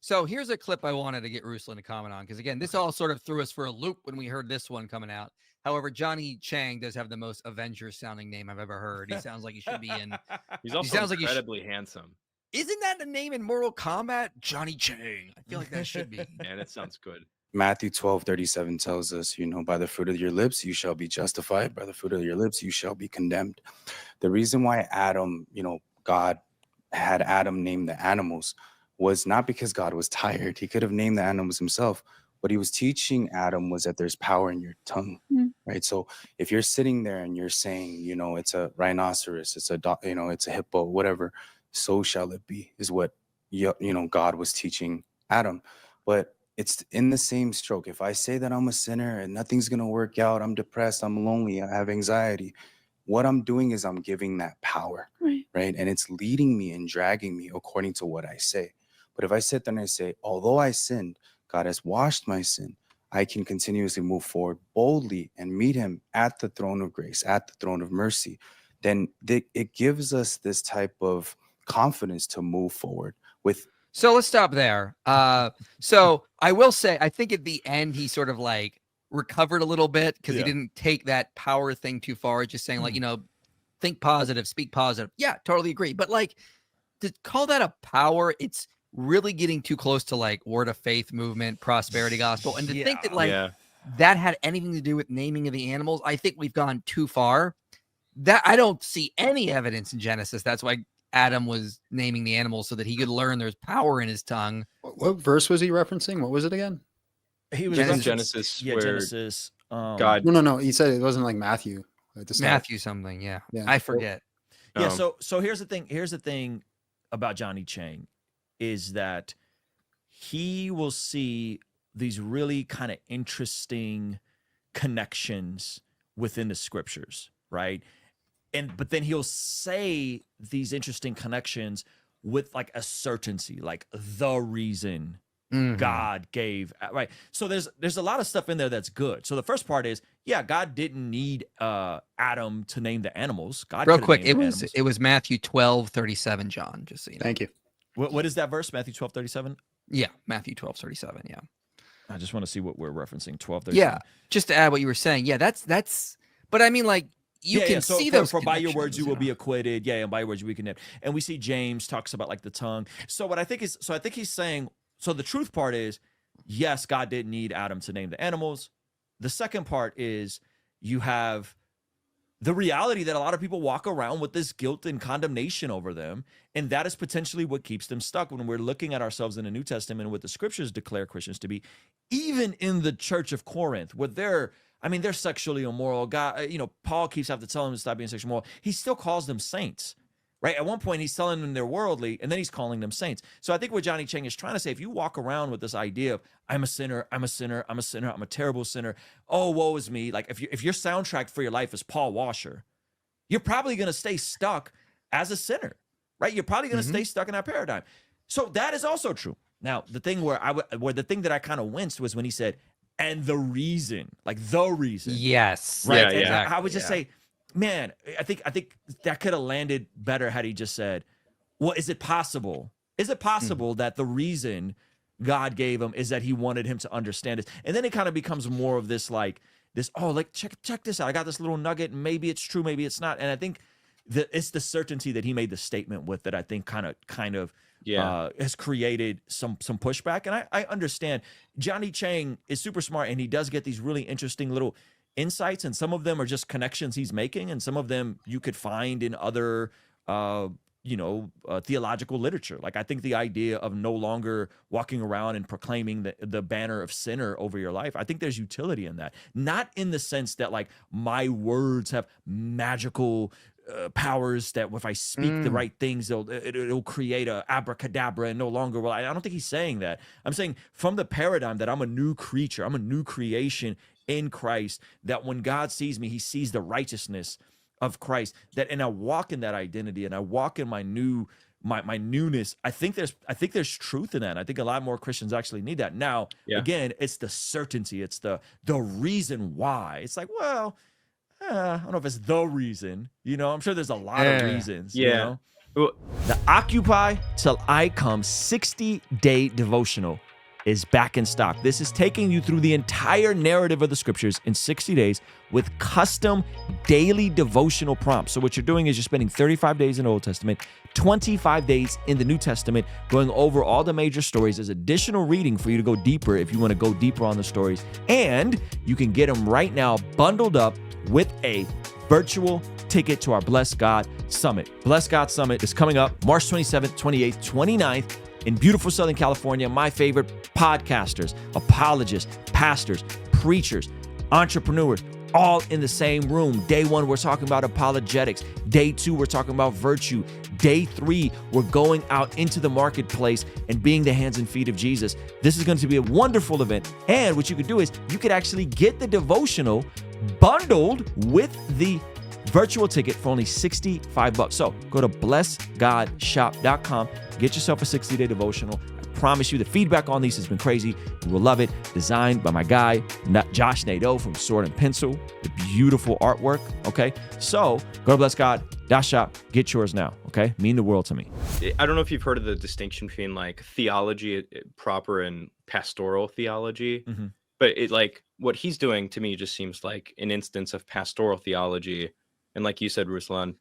So here's a clip I wanted to get Ruslan to comment on, because again, this all sort of threw us for a loop when we heard this one coming out. However, Johnny Chang does have the most Avengers sounding name I've ever heard. He sounds like he should be in. He's also sounds like incredibly handsome. Isn't that a name in Mortal Kombat? Johnny Chang. I feel like that should be. Man, it sounds good. Matthew 12:37 tells us, by the fruit of your lips you shall be justified, by the fruit of your lips you shall be condemned. The reason why Adam, God had Adam name the animals was not because God was tired. He could have named the animals himself. What he was teaching Adam was that there's power in your tongue, right? So if you're sitting there and you're saying, it's a rhinoceros, it's it's a hippo, whatever, so shall it be, is what, God was teaching Adam. But it's in the same stroke. If I say that I'm a sinner and nothing's going to work out, I'm depressed, I'm lonely, I have anxiety, what I'm doing is I'm giving that power, right? And it's leading me and dragging me according to what I say. But if I sit there and I say, although I sinned, God has washed my sin, I can continuously move forward boldly and meet him at the throne of grace, at the throne of mercy, then it gives us this type of confidence to move forward with. So let's stop there. So I will say, I think at the end, he sort of like recovered a little bit, because he didn't take that power thing too far, just saying like, think positive, speak positive. Yeah, totally agree. But like, to call that a power, it's really getting too close to like word of faith movement, prosperity gospel. And to think that like that had anything to do with naming of the animals, I think we've gone too far. That I don't see any evidence in Genesis. That's why Adam was naming the animals, so that he could learn there's power in his tongue. What verse was he referencing? What was it again? He was Genesis. Yeah, where Genesis. God. No. He said it wasn't like Matthew. Matthew something. Yeah. I forget. Yeah. So here's the thing. Here's the thing about Johnny Chang, is that he will see these really kind of interesting connections within the scriptures, right? But then he'll say these interesting connections with like a certainty, like the reason God gave, right? So there's a lot of stuff in there that's good. So the first part is, God didn't need Adam to name the animals. God real quick, it was Matthew 12:37, John, just so you know. Thank you. What is that verse? Matthew 12:37? Yeah, Matthew 12:37. Yeah. I just want to see what we're referencing. 12:37. Yeah, just to add what you were saying. Yeah, that's. But I mean, like, you can see those. For by your words you will be acquitted. Yeah, and by your words you will be condemned. And we see James talks about like the tongue. So what I think is, I think he's saying. So the truth part is, yes, God didn't need Adam to name the animals. The second part is, you have the reality that a lot of people walk around with this guilt and condemnation over them. And that is potentially what keeps them stuck when we're looking at ourselves in the New Testament and what the scriptures declare Christians to be, even in the church of Corinth, where they're sexually immoral. God, Paul keeps having to tell them to stop being sexually immoral. He still calls them saints, right? At one point, he's telling them they're worldly, and then he's calling them saints. So I think what Johnny Chang is trying to say, if you walk around with this idea of, I'm a sinner, I'm a sinner, I'm a sinner, I'm a terrible sinner, oh, woe is me. Like if your soundtrack for your life is Paul Washer, you're probably going to stay stuck as a sinner, right? You're probably going to stay stuck in that paradigm. So that is also true. Now, the thing the thing that I kind of winced was when he said, and the reason. Yes. Right. Yeah, exactly. I would just say, man, I think that could have landed better had he just said, well, is it possible? Is it possible that the reason God gave him is that he wanted him to understand this? And then it kind of becomes more of this, check this out. I got this little nugget, and maybe it's true, maybe it's not. And I think it's the certainty that he made the statement with that I think kind of has created some pushback. And I understand Johnny Chang is super smart, and he does get these really interesting little insights, and some of them are just connections he's making, and some of them you could find in other theological literature. Like, I think the idea of no longer walking around and proclaiming the banner of sinner over your life, I think there's utility in that. Not in the sense that like my words have magical powers that if I speak the right things, it'll create a abracadabra and no longer will. I don't think he's saying that. I'm saying from the paradigm that I'm a new creature, I'm a new creation in Christ, that when God sees me, he sees the righteousness of Christ, and I walk in that identity, and I walk in my newness. I think there's truth in that. And I think a lot more Christians actually need that. Now, again, it's the certainty. It's the reason why. It's like, well, I don't know if it's the reason, I'm sure there's a lot of reasons. Well, The Occupy Till I Come 60-day devotional is back in stock. This is taking you through the entire narrative of the scriptures in 60 days with custom daily devotional prompts. So what you're doing is you're spending 35 days in the Old Testament, 25 days in the New Testament, going over all the major stories. There's additional reading for you to go deeper if you want to go deeper on the stories. And you can get them right now bundled up with a virtual ticket to our Bless God Summit. Bless God Summit is coming up March 27th, 28th, 29th in beautiful Southern California. My favorite podcasters, apologists, pastors, preachers, entrepreneurs, all in the same room. Day 1, we're talking about apologetics. Day 2, we're talking about virtue. Day 3, we're going out into the marketplace and being the hands and feet of Jesus. This is going to be a wonderful event. And what you could do is you could actually get the devotional bundled with the virtual ticket for only $65. So go to blessgodshop.com, get yourself a 60-day devotional. I promise you the feedback on these has been crazy. You will love it. Designed by my guy, Josh Nadeau from Sword and Pencil. The beautiful artwork, okay? So go to blessgod.shop, get yours now, okay? Mean the world to me. I don't know if you've heard of the distinction between like theology proper and pastoral theology, but it like what he's doing to me just seems like an instance of pastoral theology. And like you said, Ruslan,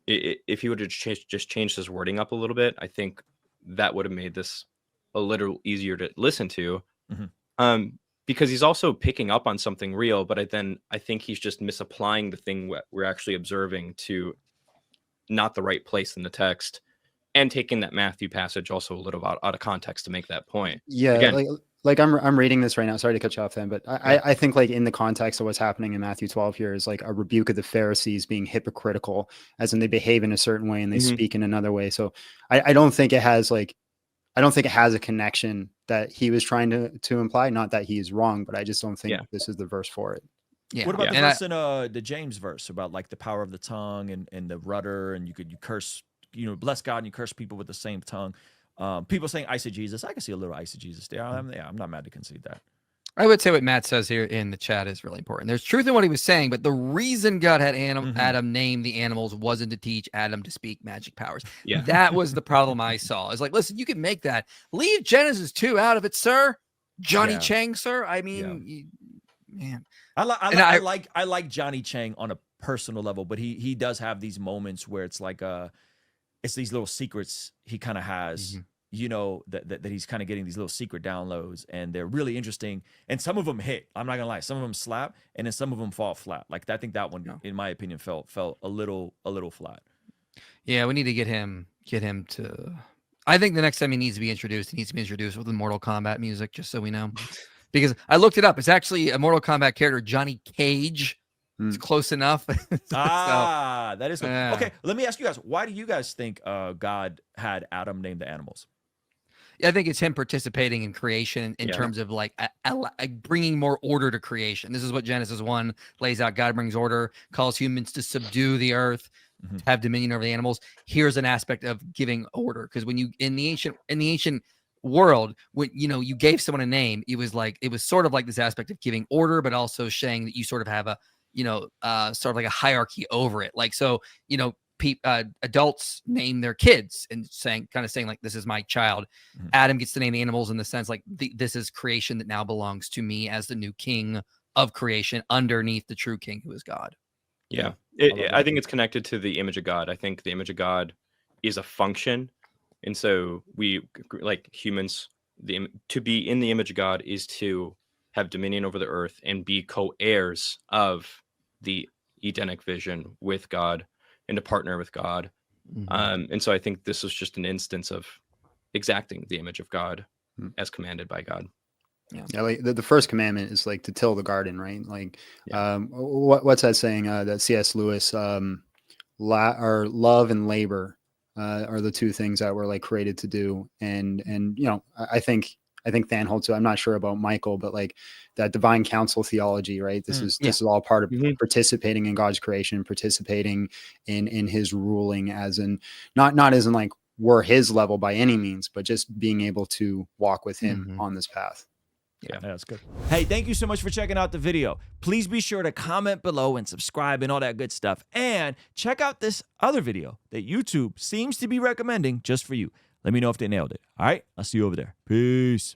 if he would have just changed his wording up a little bit, I think that would have made this a little easier to listen to. Because he's also picking up on something real, but I think he's just misapplying the thing we're actually observing to not the right place in the text, and taking that Matthew passage also a little out of context to make that point. Yeah, Again, like I'm reading this right now. Sorry to cut you off then, but I think like in the context of what's happening in Matthew 12 here is like a rebuke of the Pharisees being hypocritical, as in they behave in a certain way and they speak in another way. So I don't think it has like, I don't think it has a connection that he was trying to imply. Not that he is wrong, but I just don't think this is the verse for it. Yeah. What about the And verse in the James verse about like the power of the tongue and the rudder, and you curse, bless God and you curse people with the same tongue. People saying eisegesis. I can see a little eisegesis there. I'm not mad to concede that. I would say what Matt says here in the chat is really important. There's truth in what he was saying, but the reason God had Adam name the animals wasn't to teach Adam to speak magic powers. Yeah. That was the problem I saw. It's like, listen, you can make that. Leave Genesis 2 out of it, sir. Johnny Chang, sir. I mean, man. I like Johnny Chang on a personal level, but he does have these moments where it's like it's these little secrets he kind of has. That he's kind of getting these little secret downloads, and they're really interesting. And some of them hit. I'm not gonna lie. Some of them slap, and then some of them fall flat. Like I think that one, in my opinion, fell a little flat. Yeah, we need to get him to. I think the next time he needs to be introduced, with the Mortal Kombat music, just so we know. Because I looked it up. It's actually a Mortal Kombat character, Johnny Cage. It's close enough. That is good. Okay. Let me ask you guys, why do you guys think God had Adam name the animals? I think it's him participating in creation in terms of like bringing more order to creation. This is what Genesis 1 lays out. God brings order, calls humans to subdue the earth, to have dominion over the animals. Here's an aspect of giving order, because when you in the ancient world, when you gave someone a name, it was sort of like this aspect of giving order, but also saying that you sort of have a sort of like a hierarchy over it. Like, so, adults name their kids and saying like, this is my child. Adam gets to name the animals in the sense like this is creation that now belongs to me as the new king of creation underneath the true king who is God. Yeah. I think it's connected to the image of God. I think the image of God is a function. And so we, like humans, to be in the image of God is to have dominion over the earth and be co-heirs of the Edenic vision with God and to partner with God. And so I think this was just an instance of exacting the image of God as commanded by God. Yeah, like the first commandment is like to till the garden, right? Like, what's that saying? That C.S. Lewis, love and labor are the two things that we're like created to do. And I think Than holds to. I'm not sure about Michael, but like that divine counsel theology, right? This is all part of participating in God's creation, participating in His ruling, as in not as in like we're His level by any means, but just being able to walk with Him on this path. Yeah. That's good. Hey, thank you so much for checking out the video. Please be sure to comment below and subscribe and all that good stuff. And check out this other video that YouTube seems to be recommending just for you. Let me know if they nailed it. All right, I'll see you over there. Peace.